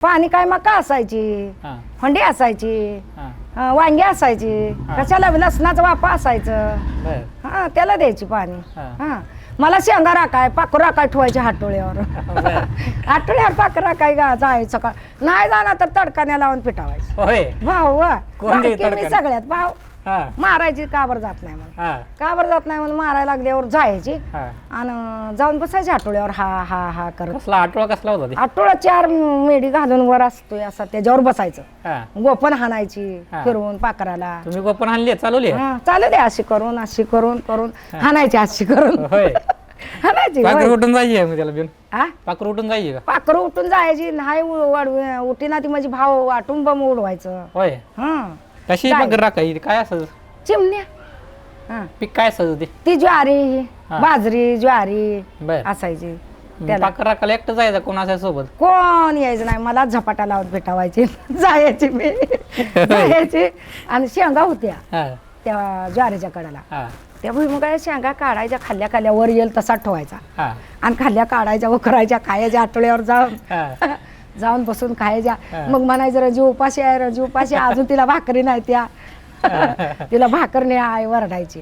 पाणी काय मका असायची, हा हंडी असायची, हा वांगी असायची, हा. कशाला लसणाचं वापा असायचं, बर हा त्याला द्यायची पाणी. हा. हा मला शेंगा राखाय पाखरू राखाय ठेवायचे हाटोळ्यावर. बर हाटोळ्यावर पाखरू राखाय जायचं का नाही जाणार तर तडकाने लावून पिटावायचं. होय भाऊ वा कोण देतं बारकी मी तडकाने? सगळ्यात भाऊ हा मारायची काबर जात नाही मला, हा काबर जात नाही म्हणून मारायला लागल्यावर जायची हा आणि जाऊन बसायची हाटोळ्यावर हा हा हा करत. कसला आठवडा कसला होता ते हाटोळा 4 मेडी घालून वर असतोय असा त्याच्यावर बसायचं, हा गोपन हाणायची हा. फिरवून पाखराला. तुम्ही गोपन आणली चालवली हा, चालू दे अशी करून अशी करून करून हाणायची अशी करून होय हाणायची. पाखर होय. उठून जायची मग त्याला बिन हा पाखर उठून जायची का पाखरं उठून जायची नाही उठी ना ती माझी भाव वाटून बम उडवायचं. होय हा कशी जाय. पाखर राखायची काय असायचं चिमण्या, हा पीक काय असायचं ते ती ज्वारी हा. बाजरी ज्वारी बर असायची त्याला. पाखर राखायला एकटं जायचं कोण असायचं सोबत कोण यायचं नाही मला झपाटा लावून भेटावायची जायची मी जायची. आणि शेंगा होत्या हा त्या ज्वारीच्या कडाला, हा त्या भुईमुगाच्या शेंगा काढायच्या खाल्ल्या खाल्ल्या वर येईल तसा ठेवायचा हा आणि खाल्ल्या काढायच्या उकरायच्या खायच्या आठवड्यावर जाऊन हा जाऊन बसून खायच्या. हा. मग म्हणायचं रंजी उपाशी आहे रंजी उपाशी आहे. अजून तिला भाकरी नाही त्या तिला भाकर नाही आहे वरडायची.